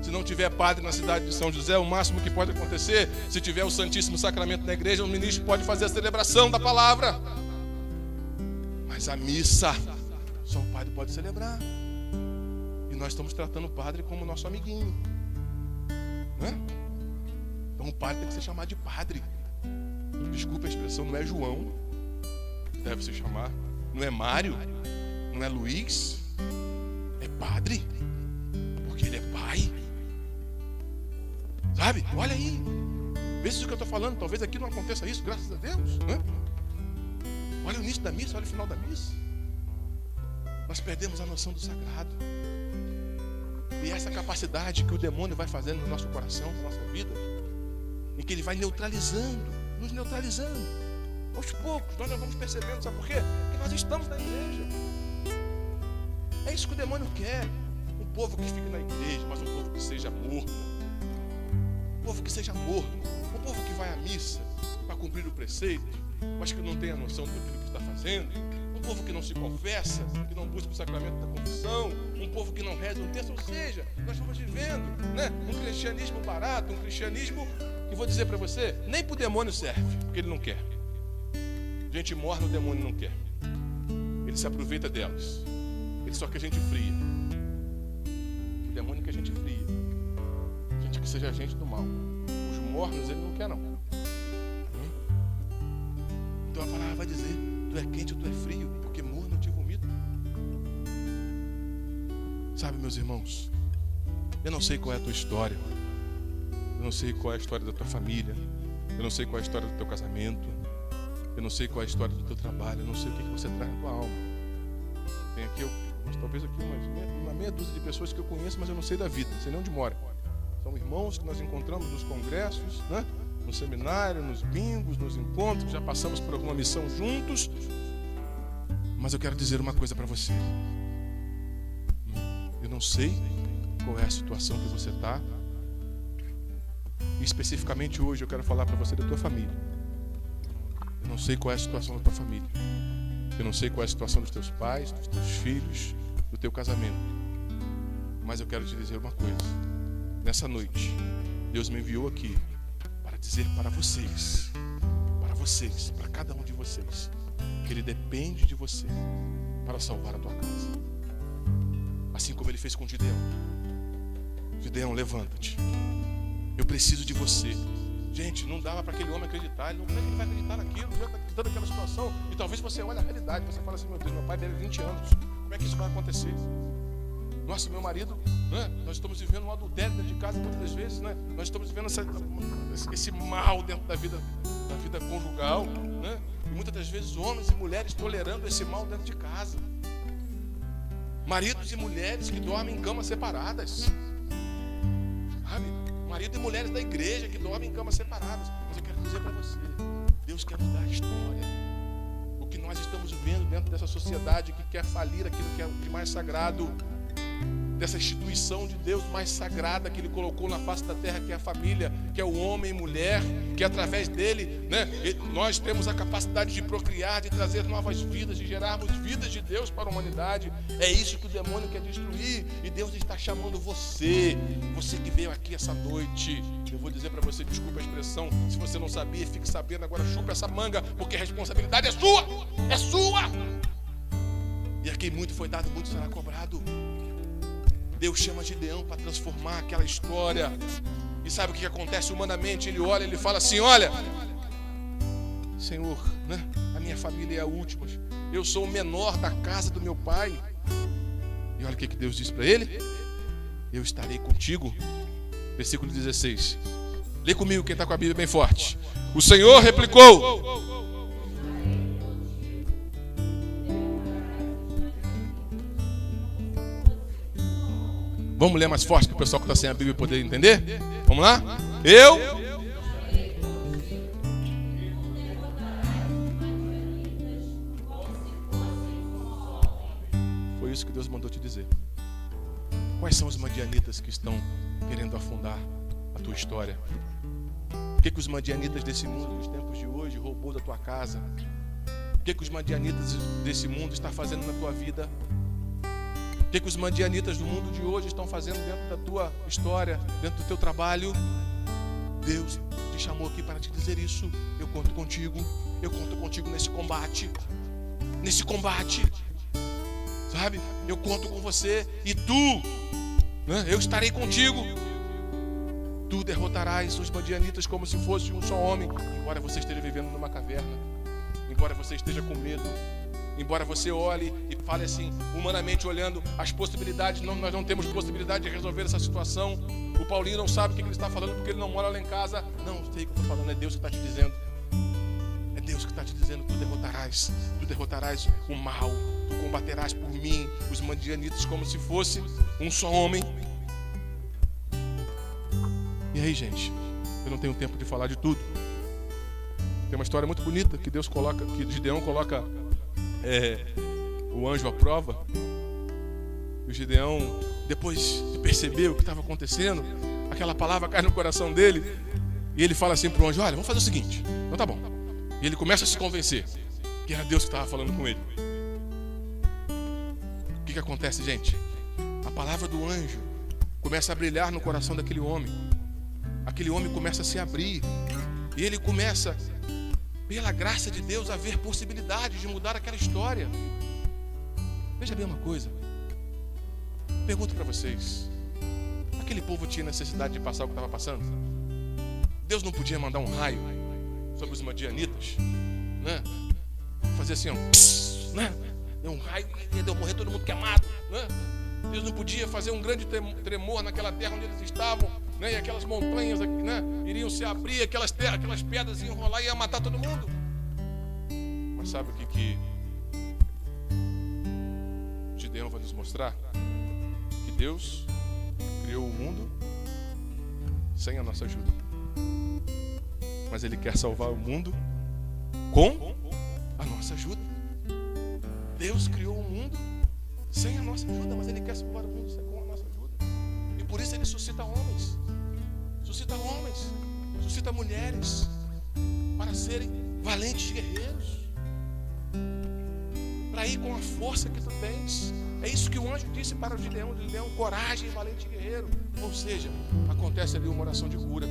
Se não tiver padre na cidade de São José, o máximo que pode acontecer, se tiver o Santíssimo Sacramento na igreja, o ministro pode fazer a celebração da palavra. Mas a missa, só o padre pode celebrar. E nós estamos tratando o padre como nosso amiguinho, né? Então o padre tem que ser chamado de padre. Desculpa a expressão, não é João, deve se chamar. Não é Mário, não é Luiz, é padre, porque ele é pai. Sabe? Olha aí. Vê se o que eu estou falando, talvez aqui não aconteça isso, graças a Deus, né? Olha o início da missa, olha o final da missa. Nós perdemos a noção do sagrado. E essa capacidade que o demônio vai fazendo no nosso coração, na nossa vida, em que ele vai neutralizando, nos neutralizando. Aos poucos, nós já vamos percebendo, sabe por quê? Porque nós estamos na igreja. É isso que o demônio quer. Um povo que fique na igreja, mas um povo que seja morto. Um povo que seja morto, um povo que vai à missa para cumprir o preceito, mas que não tem a noção daquilo que está fazendo, um povo que não se confessa, que não busca o sacramento da confissão, um povo que não reza um terço. Ou seja, nós estamos vivendo, né, um cristianismo barato, um cristianismo que, vou dizer para você, nem para o demônio serve, porque ele não quer. Gente morna, o demônio não quer. Ele se aproveita delas. Ele só quer gente fria. O demônio quer gente fria, gente que seja gente do mal. Os mornos ele não quer, não. Então a palavra vai dizer: tu é quente ou tu é frio, porque morno eu te vomito. Sabe, meus irmãos, eu não sei qual é a tua história, eu não sei qual é a história da tua família, eu não sei qual é a história do teu casamento, eu não sei qual é a história do teu trabalho, eu não sei o que você traz na tua alma. Tem aqui, talvez aqui uma meia dúzia de pessoas que eu conheço, mas eu não sei da vida, não sei nem onde mora. São irmãos que nós encontramos nos congressos, né? No seminário, nos bingos, nos encontros, já passamos por alguma missão juntos. Mas eu quero dizer uma coisa para você. Eu não sei qual é a situação que você está. E especificamente hoje eu quero falar para você da tua família. Eu não sei qual é a situação da tua família. Eu não sei qual é a situação dos teus pais, dos teus filhos, do teu casamento. Mas eu quero te dizer uma coisa. Nessa noite, Deus me enviou aqui para dizer para vocês, para cada um de vocês, que Ele depende de você para salvar a tua casa. Assim como Ele fez com Gideão. Gideão, levanta-te. Eu preciso de você. Gente, não dava para aquele homem acreditar. Como é que ele vai acreditar naquilo? Já está acreditando naquela situação. E talvez você olhe a realidade. Você fala assim: meu Deus, meu pai deve 20 anos. Como é que isso vai acontecer? Nossa, meu marido, né? Nós estamos vivendo um adultério dentro de casa muitas das vezes, né? Nós estamos vivendo esse mal dentro da vida conjugal, né? E muitas das vezes homens e mulheres tolerando esse mal dentro de casa. Maridos e mulheres que dormem em camas separadas. Sabe? Marido e mulheres da igreja que dormem em camas separadas. Mas eu quero dizer para você, Deus quer mudar a história. O que nós estamos vivendo dentro dessa sociedade que quer falir aquilo que é de mais sagrado, dessa instituição de Deus mais sagrada que Ele colocou na face da terra, que é a família, que é o homem e mulher, que através dele, né, nós temos a capacidade de procriar, de trazer novas vidas, de gerarmos vidas de Deus para a humanidade. É isso que o demônio quer destruir, e Deus está chamando você que veio aqui essa noite. Eu vou dizer para você, desculpa a expressão, se você não sabia, fique sabendo agora, chupa essa manga, porque a responsabilidade é sua, é sua. E a quem muito foi dado, muito será cobrado. Deus chama Gideão para transformar aquela história. E sabe o que acontece humanamente? Ele olha, ele fala assim: olha, Senhor, né? A minha família é a última. Eu sou o menor da casa do meu pai. E olha o que Deus diz para ele: eu estarei contigo. Versículo 16. Lê comigo quem está com a Bíblia bem forte. O Senhor replicou: vamos ler mais forte para o pessoal que está sem a Bíblia poder entender? Vamos lá? Foi isso que Deus mandou te dizer. Quais são os madianitas que estão querendo afundar a tua história? O que os madianitas desse mundo, nos tempos de hoje, roubou da tua casa? O que os madianitas desse mundo estão fazendo na tua vida? O que os madianitas do mundo de hoje estão fazendo dentro da tua história, dentro do teu trabalho? Deus te chamou aqui para te dizer isso. Eu conto contigo nesse combate. Sabe? Eu conto com você e tu, né? Eu estarei contigo. Tu derrotarás os madianitas como se fosse um só homem, embora você esteja vivendo numa caverna, embora você esteja com medo, embora você olhe e fale assim, humanamente olhando as possibilidades. Não, nós não temos possibilidade de resolver essa situação. O Paulinho não sabe o que ele está falando porque ele não mora lá em casa. Não sei o que eu estou falando, é Deus que está te dizendo. É Deus que está te dizendo: tu derrotarás o mal, tu combaterás por mim os madianitas como se fosse um só homem. E aí, gente, eu não tenho tempo de falar de tudo. Tem uma história muito bonita que Deus coloca, que Gideão coloca o anjo à prova. O Gideão, depois de perceber o que estava acontecendo, aquela palavra cai no coração dele, e ele fala assim para o anjo: olha, vamos fazer o seguinte. Então tá bom. E ele começa a se convencer que era Deus que estava falando com ele. O que acontece, gente? A palavra do anjo começa a brilhar no coração daquele homem. Aquele homem começa a se abrir, e ele começa, pela graça de Deus, a ver possibilidades de mudar aquela história. Veja bem uma coisa. Pergunto para vocês: aquele povo tinha necessidade de passar o que estava passando? Deus não podia mandar um raio sobre os madianitas, né? Fazer assim, ó, né? Deu um raio e deu morrer todo mundo queimado, né? Deus não podia fazer um grande tremor naquela terra onde eles estavam, né? E aquelas montanhas, né? Iriam se abrir, aquelas pedras iam rolar e ia matar todo mundo. Mas sabe o que Gideão vai nos mostrar? Que Deus criou o mundo sem a nossa ajuda, mas Ele quer salvar o mundo com a nossa ajuda. Deus criou o mundo sem a nossa ajuda, mas Ele quer salvar o mundo com a nossa ajuda. E por isso Ele suscita homens, suscita mulheres para serem valentes guerreiros, para ir com a força que tu tens. É isso que o anjo disse para o Gideão: coragem, valente guerreiro. Ou seja, acontece ali uma oração de cura.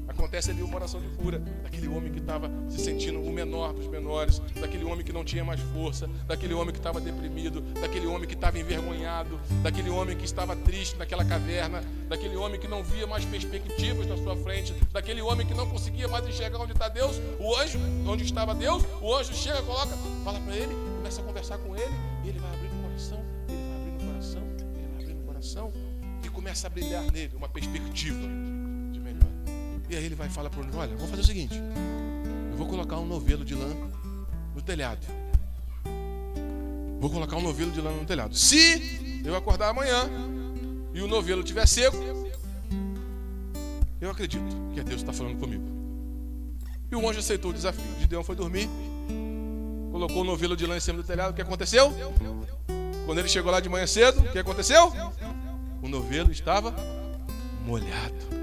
Acontece ali uma oração de cura daquele homem que estava se sentindo o menor dos menores, daquele homem que não tinha mais força, daquele homem que estava deprimido, daquele homem que estava envergonhado, daquele homem que estava triste naquela caverna, daquele homem que não via mais perspectivas na sua frente, daquele homem que não conseguia mais enxergar onde está Deus. O anjo, onde estava Deus, o anjo chega, coloca, fala para ele, começa a conversar com ele, e ele vai abrindo o coração, e começa a brilhar nele uma perspectiva de melhor. E aí ele vai falar para o anjo: olha, vou fazer o seguinte, eu vou colocar um novelo de lã no telhado. Vou colocar um novelo de lã no telhado. Se eu acordar amanhã e o novelo estiver seco, eu acredito que é Deus que está falando comigo. E o anjo aceitou o desafio. Gideão foi dormir, colocou o novelo de lã em cima do telhado. O que aconteceu? Quando ele chegou lá de manhã cedo, o que aconteceu? O novelo estava molhado.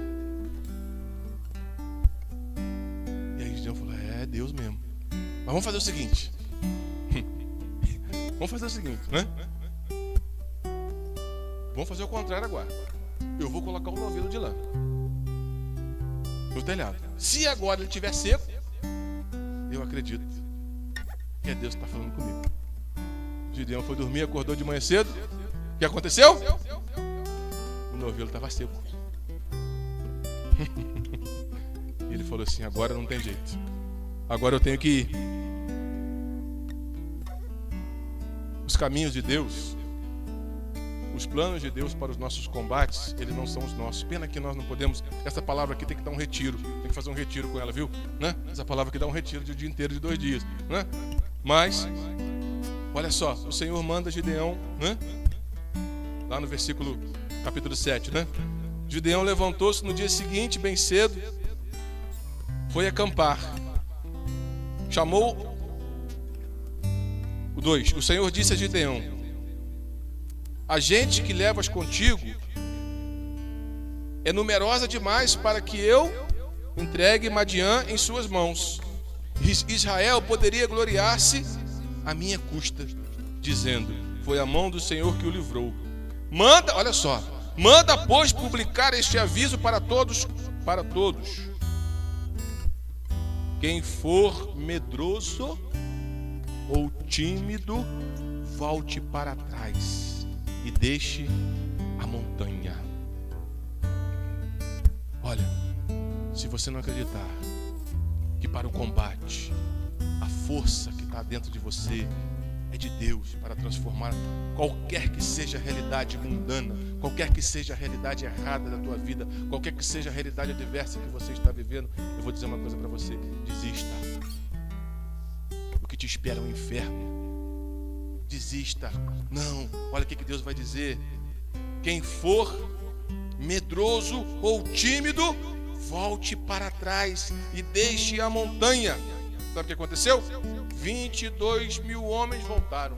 E aí Gideão falou: é Deus mesmo. Mas vamos fazer o seguinte. Né? Vamos fazer o contrário agora. Eu vou colocar um novelo de lã no telhado. Se agora ele estiver seco, eu acredito que é Deus que está falando comigo. Gideão foi dormir, acordou de manhã cedo. O que aconteceu? O novelo estava seco. E ele falou assim: agora não tem jeito. Agora eu tenho que ir. Os caminhos de Deus, os planos de Deus para os nossos combates, eles não são os nossos. Pena que nós não podemos. Essa palavra aqui tem que dar um retiro. Tem que fazer um retiro com ela, viu? Né? Essa palavra aqui dá um retiro de um dia inteiro, de 2 dias, né? Mas olha só, o Senhor manda Gideão, né? Lá no versículo capítulo 7, né? Gideão levantou-se no dia seguinte, bem cedo, foi acampar. Chamou o 2. O Senhor disse a Gideão: a gente que levas contigo é numerosa demais para que eu entregue Madiã em suas mãos. Israel poderia gloriar-se à minha custa, dizendo: foi a mão do Senhor que o livrou. Manda, olha só, manda, pois, publicar este aviso para todos. Quem for medroso ou tímido, volte para trás e deixe a montanha. Olha, se você não acreditar que para o combate a força que está dentro de você é de Deus para transformar qualquer que seja a realidade mundana, qualquer que seja a realidade errada da tua vida, qualquer que seja a realidade adversa que você está vivendo, eu vou dizer uma coisa para você: desista. O que te espera é um inferno. Desista. Não, olha o que Deus vai dizer: quem for medroso ou tímido, volte para trás e deixe a montanha. Sabe o que aconteceu? 22 mil homens voltaram.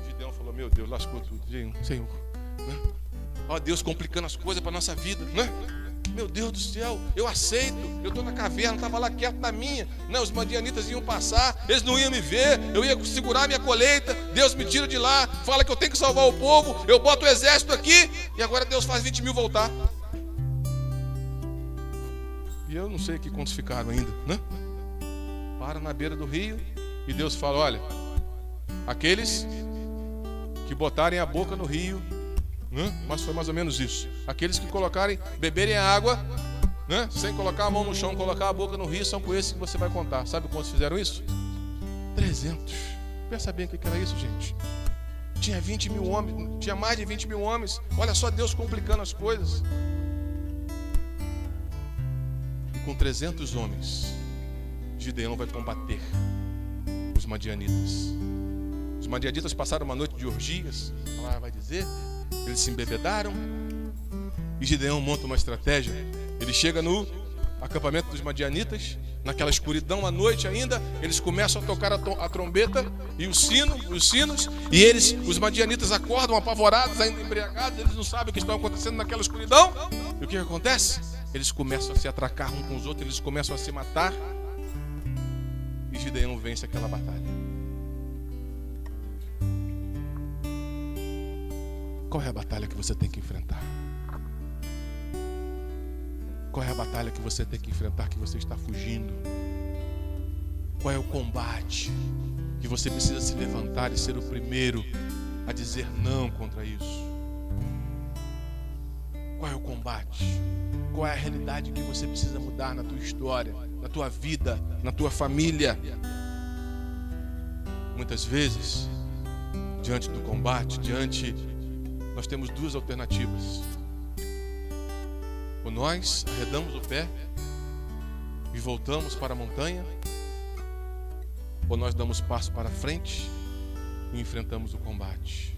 Gideão falou: meu Deus, lascou tudo, Senhor, né? Ó, Deus complicando as coisas para a nossa vida, né? Meu Deus do céu, eu aceito. Eu estou na caverna, estava lá quieto na minha, né? Os madianitas iam passar, eles não iam me ver, eu ia segurar minha colheita. Deus me tira de lá, fala que eu tenho que salvar o povo, eu boto o exército aqui, e agora Deus faz 20 mil voltar. E eu não sei aqui quantos ficaram ainda, né? Para na beira do rio e Deus fala: olha, aqueles que botarem a boca no rio Mas foi mais ou menos isso. Aqueles que beberem a água, sem colocar a mão no chão, colocar a boca no rio, são com esses que você vai contar. Sabe quantos fizeram isso? 300. Pensa bem o que era isso, gente. Tinha 20 mil homens, tinha mais de 20 mil homens. Olha só Deus complicando as coisas. E com 300 homens, Gideão vai combater os madianitas. Os madianitas passaram uma noite de orgias, ela vai dizer. Eles se embebedaram. E Gideão monta uma estratégia. Ele chega no acampamento dos madianitas, naquela escuridão à noite ainda. Eles começam a tocar a trombeta e os sinos. E os madianitas acordam apavorados, ainda embriagados. Eles não sabem o que está acontecendo naquela escuridão. E o que acontece? Eles começam a se atracar uns com os outros. Eles começam a se matar. E Gideão vence aquela batalha. Qual é a batalha que você tem que enfrentar? Qual é a batalha que você tem que enfrentar, que você está fugindo? Qual é o combate que você precisa se levantar e ser o primeiro a dizer não contra isso? Qual é o combate? Qual é a realidade que você precisa mudar na tua história, na tua vida, na tua família? Muitas vezes, diante do combate, nós temos duas alternativas. Ou nós arredamos o pé e voltamos para a montanha, ou nós damos passo para frente e enfrentamos o combate.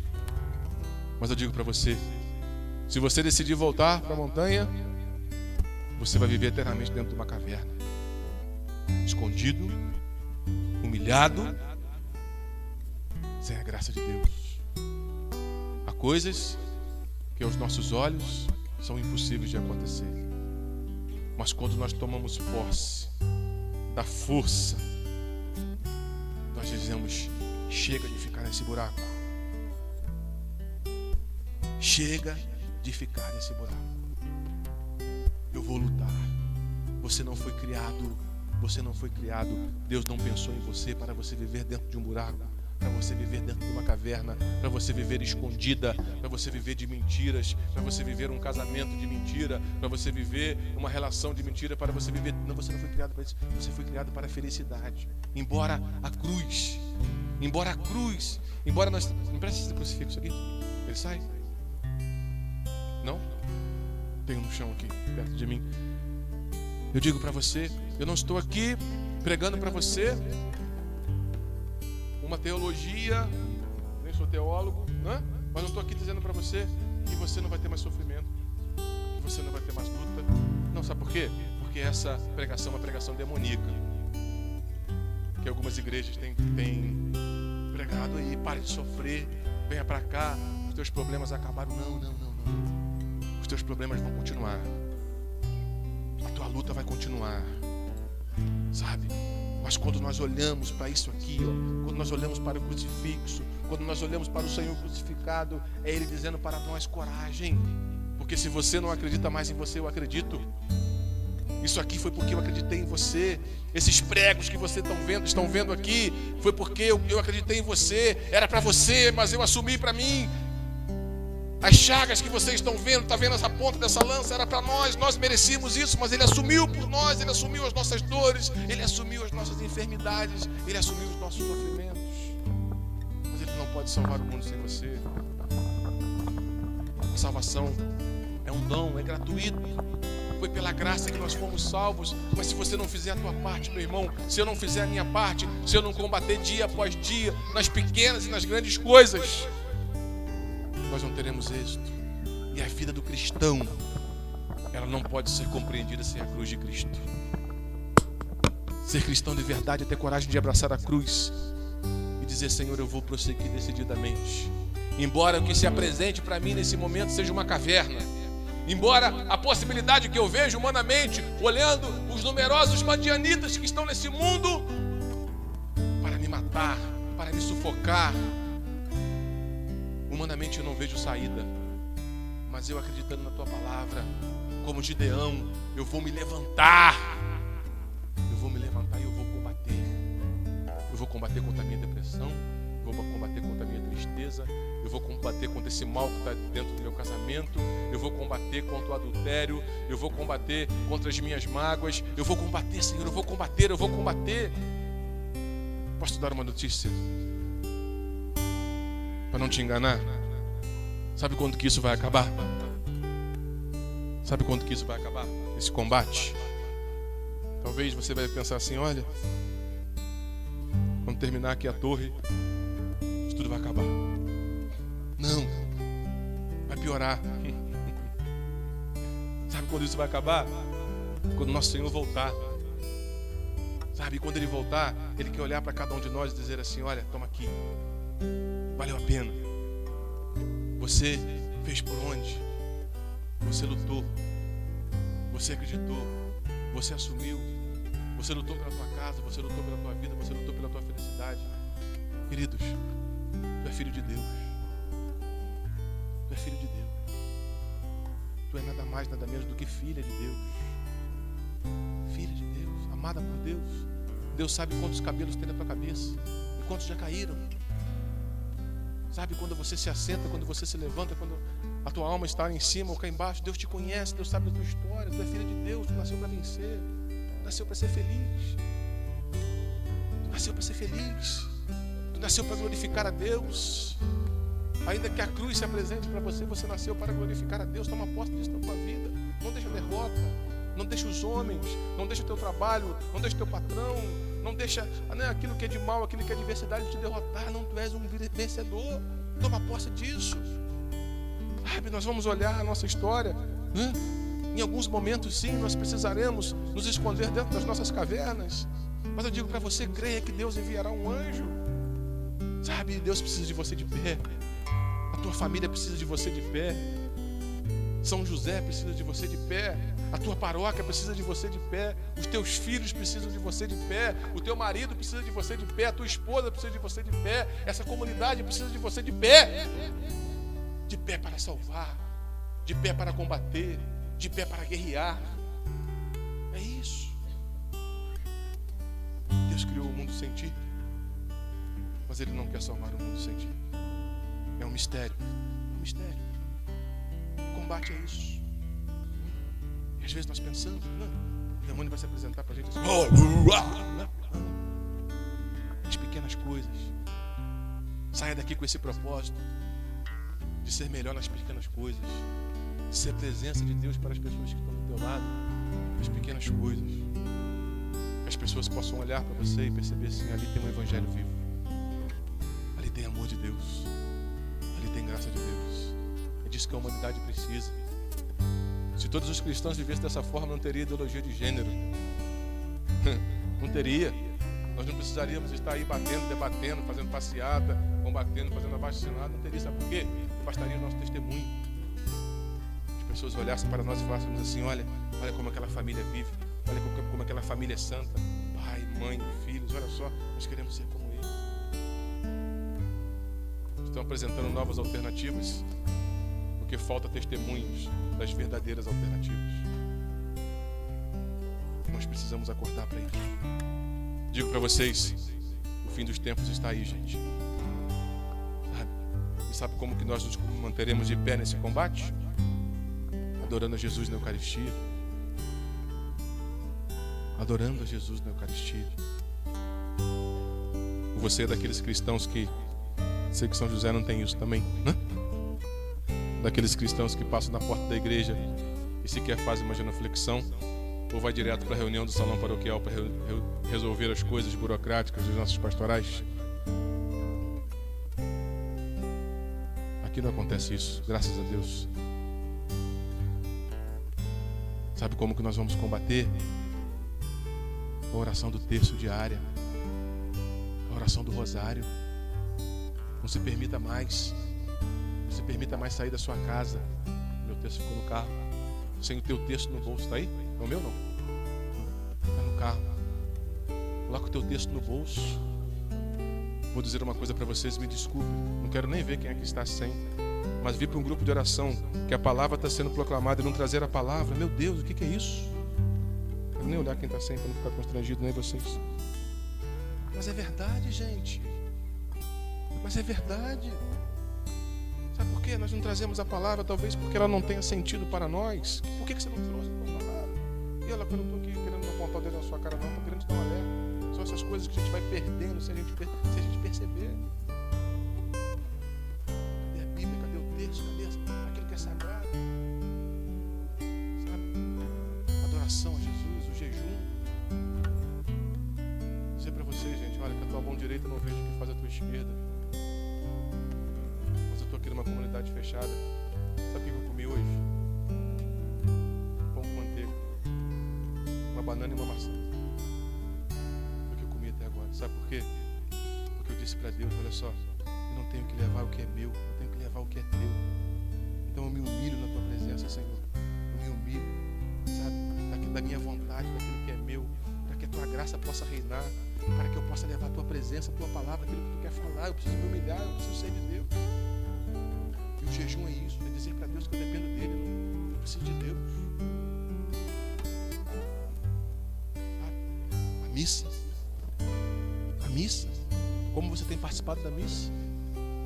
Mas eu digo para você, se você decidir voltar para a montanha, você vai viver eternamente dentro de uma caverna, escondido, humilhado, sem a graça de Deus. Há coisas que aos nossos olhos são impossíveis de acontecer. Mas quando nós tomamos posse da força, nós dizemos: chega de ficar nesse buraco. Chega de ficar nesse buraco. Eu vou lutar. Você não foi criado. Deus não pensou em você para você viver dentro de um buraco, para você viver dentro de uma caverna, para você viver escondida, para você viver de mentiras, para você viver um casamento de mentira, para você viver uma relação de mentira, para você viver... Não, você não foi criado para isso. Você foi criado para a felicidade. Embora nós... Me empresta esse crucifixo aqui. Ele sai? Não? Tem um no chão aqui, perto de mim. Eu digo para você, eu não estou aqui pregando para você uma teologia, nem sou teólogo, né? Mas não estou aqui dizendo para você que você não vai ter mais sofrimento, que você não vai ter mais luta. Não, sabe por quê? Porque essa pregação é uma pregação demoníaca, que algumas igrejas têm pregado aí: pare de sofrer, venha para cá, os teus problemas acabaram. Não. Os teus problemas vão continuar, a tua luta vai continuar, sabe? Mas quando nós olhamos para isso aqui, quando nós olhamos para o crucifixo, quando nós olhamos para o Senhor crucificado, é Ele dizendo para nós: coragem, porque se você não acredita mais em você, eu acredito. Isso aqui foi porque eu acreditei em você. Esses pregos que vocês estão vendo aqui, foi porque eu acreditei em você. Era para você, mas eu assumi para mim. As chagas que vocês estão vendo, está vendo essa ponta dessa lança, era para nós merecíamos isso, mas Ele assumiu por nós, Ele assumiu as nossas dores, Ele assumiu as nossas enfermidades, Ele assumiu os nossos sofrimentos. Mas Ele não pode salvar o mundo sem você. A salvação é um dom, é gratuito. Foi pela graça que nós fomos salvos. Mas se você não fizer a tua parte, meu irmão, se eu não fizer a minha parte, se eu não combater dia após dia, nas pequenas e nas grandes coisas, nós não teremos êxito. E a vida do cristão, ela não pode ser compreendida sem a cruz de Cristo. Ser cristão de verdade é ter coragem de abraçar a cruz e dizer: Senhor, eu vou prosseguir decididamente. Embora o que se apresente para mim nesse momento seja uma caverna, embora a possibilidade que eu vejo humanamente, olhando os numerosos madianitas que estão nesse mundo para me matar, para me sufocar, humanamente eu não vejo saída, mas eu, acreditando na tua palavra, como Gideão, eu vou me levantar e eu vou combater. Eu vou combater contra a minha depressão, vou combater contra a minha tristeza, eu vou combater contra esse mal que está dentro do meu casamento, eu vou combater contra o adultério, eu vou combater contra as minhas mágoas, eu vou combater, Senhor, eu vou combater. Posso te dar uma notícia? Para não te enganar, sabe quando que isso vai acabar? Sabe quando que isso vai acabar? Esse combate? Talvez você vai pensar assim, olha, quando terminar aqui a torre, isso tudo vai acabar. Não, vai piorar. Sabe quando isso vai acabar? Quando nosso Senhor voltar. Sabe, quando Ele voltar, Ele quer olhar para cada um de nós e dizer assim, olha, toma aqui, valeu a pena. Você fez por onde? Você lutou, você acreditou, você assumiu, você lutou pela tua casa, você lutou pela tua vida, você lutou pela tua felicidade. Queridos, tu é filho de Deus. Tu é filho de Deus. Tu é nada mais, nada menos do que filha de Deus. Filha de Deus, amada por Deus. Deus sabe quantos cabelos tem na tua cabeça e quantos já caíram. Sabe quando você se assenta, quando você se levanta, quando a tua alma está em cima ou cá embaixo, Deus te conhece, Deus sabe da tua história, tu é filha de Deus, tu nasceu para vencer, tu nasceu para ser feliz, tu nasceu para ser feliz, tu nasceu para glorificar a Deus. Ainda que a cruz se apresente para você, você nasceu para glorificar a Deus. Toma posse disso na tua vida, não deixa a derrota, não deixa os homens, não deixa o teu trabalho, não deixa o teu patrão, não deixa aquilo que é de mal, aquilo que é adversidade te derrotar. Não, tu és um vencedor. Toma posse disso. Sabe, nós vamos olhar a nossa história, em alguns momentos sim, nós precisaremos nos esconder dentro das nossas cavernas, mas eu digo para você, creia que Deus enviará um anjo. Sabe, Deus precisa de você de pé, a tua família precisa de você de pé, São José precisa de você de pé, a tua paróquia precisa de você de pé, os teus filhos precisam de você de pé, o teu marido precisa de você de pé, a tua esposa precisa de você de pé, essa comunidade precisa de você de pé para salvar, de pé para combater, de pé para guerrear. É isso. Deus criou o mundo sem ti, mas Ele não quer salvar o mundo sem ti. É um mistério. É um mistério. O combate é isso. E às vezes nós pensamos, não, o demônio vai se apresentar para a gente assim, não. As pequenas coisas. Saia daqui com esse propósito de ser melhor nas pequenas coisas, de ser presença de Deus para as pessoas que estão do teu lado, as pequenas coisas. Que as pessoas possam olhar para você e perceber assim, ali tem um evangelho vivo, ali tem amor de Deus, ali tem graça de Deus. É disso que a humanidade precisa. Se todos os cristãos vivessem dessa forma, não teria ideologia de gênero. Não teria. Nós não precisaríamos estar aí batendo, debatendo, fazendo passeata, combatendo, fazendo abaixo-assinado. Não teria, sabe por quê? Bastaria o nosso testemunho. As pessoas olhassem para nós e falassem assim, olha como aquela família vive, olha como aquela família é santa, pai, mãe, filhos, olha só, nós queremos ser como eles. Estão apresentando novas alternativas, porque falta testemunhos das verdadeiras alternativas. Nós precisamos acordar para isso. Digo para vocês, o fim dos tempos está aí, gente. E sabe como que nós nos manteremos de pé nesse combate? Adorando a Jesus na Eucaristia. Adorando a Jesus na Eucaristia. Você é daqueles cristãos que, sei que São José não tem isso também, né? Daqueles cristãos que passam na porta da igreja e sequer fazem uma genuflexão, ou vai direto para a reunião do salão paroquial para resolver as coisas burocráticas dos nossos pastorais. Aqui não acontece isso, graças a Deus. Sabe como que nós vamos combater? A oração do terço diária, a oração do rosário. Não se permita mais sair da sua casa. Meu texto ficou no carro, sem o teu texto no bolso. Está aí? É o meu não? Está no carro. Coloca o teu texto no bolso. Vou dizer uma coisa para vocês, me desculpe, não quero nem ver quem é que está sem, mas vir para um grupo de oração que a palavra está sendo proclamada e não trazer a palavra, meu Deus, o que é isso? Não quero nem olhar quem está sem para não ficar constrangido, nem vocês. Mas é verdade, gente. Mas é verdade. Sabe por quê? Nós não trazemos a palavra, talvez porque ela não tenha sentido para nós. Por que você não trouxe a palavra? E ela, quando eu estou aqui querendo apontar o dedo na sua cara, não, estou querendo te dar um alerta. São essas coisas que a gente vai perdendo se a gente perceber. Cadê a Bíblia? Cadê o texto? Cadê aquilo que é sagrado? Sabe? Adoração a Jesus, o jejum. Vou dizer para você, gente, olha, que a tua mão direita eu não vejo o que faz a tua esquerda. Mas eu estou aqui numa comunidade fechada. Sabe o que eu comi hoje? Pão com manteiga, uma banana e uma maçã. Foi o que eu comi até agora. Sabe por quê? Porque eu disse para Deus, olha só, eu não tenho que levar o que é meu, eu tenho que levar o que é teu. Então eu me humilho na tua presença, Senhor. Eu me humilho, sabe, da minha vontade, daquilo que é meu, para que a tua graça possa reinar, para que eu possa levar a tua presença, a tua palavra, aquilo que tu quer falar. Eu preciso me humilhar, eu preciso ser de Deus. E o jejum é isso, é dizer para Deus que eu dependo dele, eu preciso de Deus. A missa, como você tem participado da missa,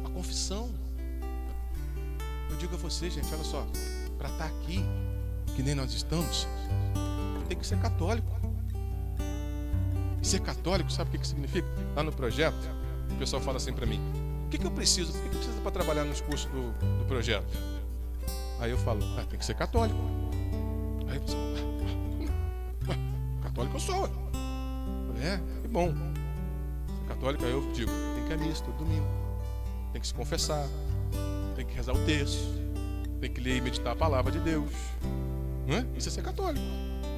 a confissão. Eu digo a você, gente, olha só, para estar aqui, que nem nós estamos, tem que ser católico. E ser católico, sabe o que significa? Lá no projeto, o pessoal fala assim para mim, o que eu preciso? O que eu preciso para trabalhar nos cursos do projeto? Aí eu falo, tem que ser católico. Aí o pessoal, católico eu sou. Que bom. Ser católico, aí eu digo, tem que ir à missa todo domingo. Tem que se confessar. Tem que rezar o texto. Tem que ler e meditar a palavra de Deus. Não é? Isso é ser católico.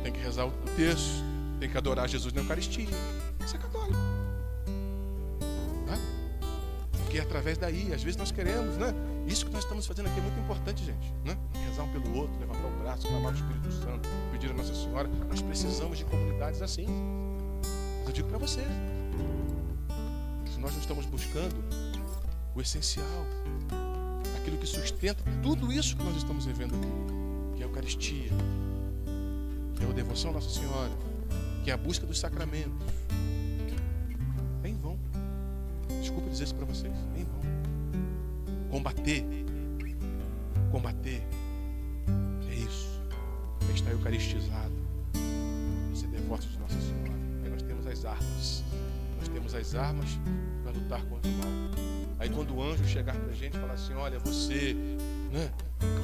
Tem que rezar o texto. Tem que adorar Jesus na Eucaristia. Isso é católico. Porque através daí, às vezes nós queremos, né? Isso que nós estamos fazendo aqui é muito importante, gente, né? Rezar um pelo outro, levantar o braço, clamar o Espírito Santo, pedir a Nossa Senhora. Nós precisamos de comunidades assim. Mas eu digo para você, se nós não estamos buscando o essencial, aquilo que sustenta tudo isso que nós estamos vivendo aqui, que é a Eucaristia, que é a devoção à Nossa Senhora, que é a busca dos sacramentos, é em vão. Desculpa dizer isso para vocês, é em vão. Combater é isso, é estar eucaristizado, é ser devoto de Nossa Senhora. Aí nós temos as armas para lutar contra o mal. Aí quando o anjo chegar para a gente e falar assim, olha, você, né?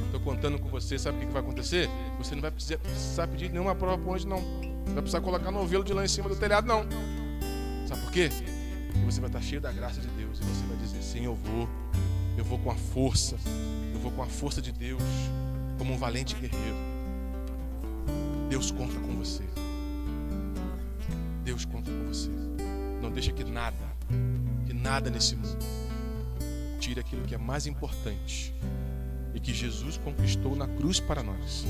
Estou contando com você, sabe o que vai acontecer? Você não vai precisar pedir nenhuma prova para o anjo, não. Não vai precisar colocar novelo de lã em cima do telhado, não. Sabe por quê? Porque você vai estar cheio da graça de Deus. E você vai dizer, sim, eu vou com a força. Eu vou com a força de Deus, como um valente guerreiro. Deus conta com você. Deus conta com você. Não deixa que nada nesse mundo tire aquilo que é mais importante e que Jesus conquistou na cruz para nós.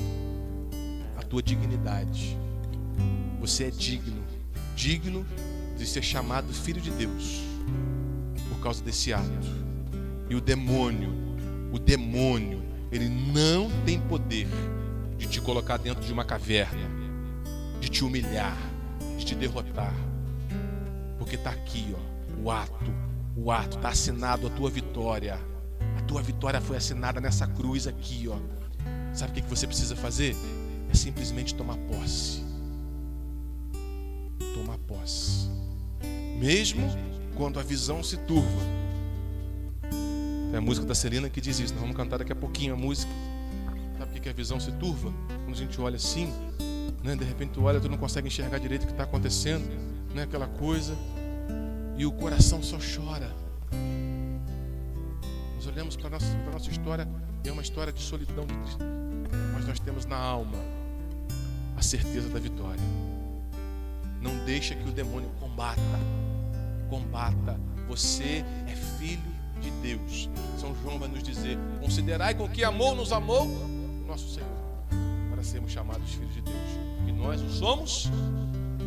A tua dignidade. Você é digno de ser chamado filho de Deus por causa desse ato. E o demônio, ele não tem poder de te colocar dentro de uma caverna, de te humilhar, de te derrotar. Porque está aqui, o ato, está assinado a tua vitória. A tua vitória foi assinada nessa cruz aqui, Sabe o que você precisa fazer? É simplesmente tomar posse. Tomar posse. Mesmo quando a visão se turva. Tem a música da Celina que diz isso. Nós vamos cantar daqui a pouquinho a música. Sabe o que a visão se turva? Quando a gente olha assim, né? De repente tu olha, tu não consegue enxergar direito o que está acontecendo, né? Aquela coisa, e o coração só chora. Nós olhamos para a nossa história, e é uma história de solidão, de tristeza, mas nós temos na alma a certeza da vitória. Não deixa que o demônio combata. Você é filho de Deus. São João vai nos dizer, considerai com que amor nos amou o nosso Senhor, para sermos chamados filhos de Deus. E nós o somos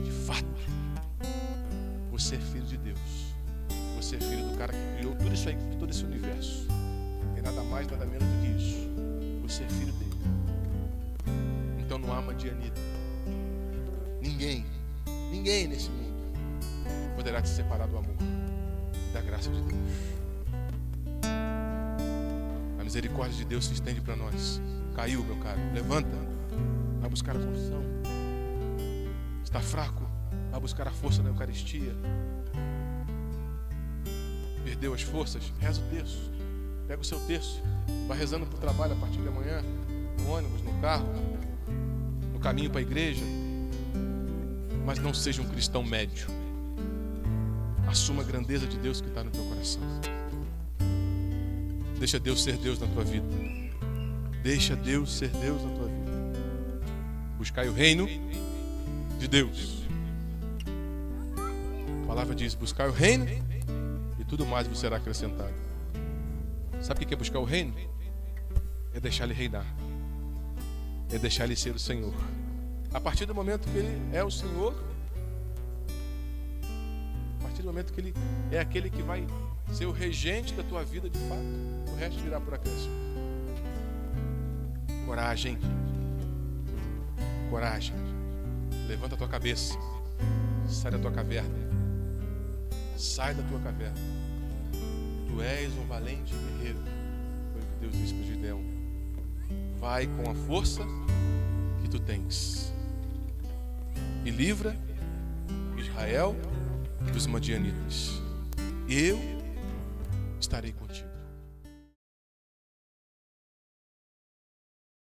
de fato. Você é filho de Deus. Você é filho do cara que criou tudo isso aí, todo esse universo. Não tem nada mais, nada menos do que isso. Você é filho dele. Então não há Madianita. Ninguém nesse mundo poderá te separar do amor, da graça de Deus. misericórdia de Deus se estende para nós. Caiu, meu caro, levanta, vai buscar a confissão. Está fraco, vai buscar a força da Eucaristia. Perdeu as forças, reza o terço. Pega o seu terço, vai rezando para o trabalho a partir de amanhã, no ônibus, no carro, no caminho para a igreja. Mas não seja um cristão médio. Assuma a grandeza de Deus que está no teu coração. Deixa Deus ser Deus na tua vida. Deixa Deus ser Deus na tua vida. Buscai o reino de Deus. A palavra diz: buscai o reino e tudo mais vos será acrescentado. Sabe o que é buscar o reino? É deixar Ele reinar. É deixar Ele ser o Senhor. A partir do momento que Ele é o Senhor, a partir do momento que Ele é aquele que vai ser o regente da tua vida de fato, o resto virá por acréscimo. Coragem. Coragem. Levanta a tua cabeça. Sai da tua caverna. Sai da tua caverna. Tu és um valente guerreiro. Foi o que Deus disse para Gideão. Vai com a força que tu tens e livra Israel dos madianitas. Eu estarei contigo.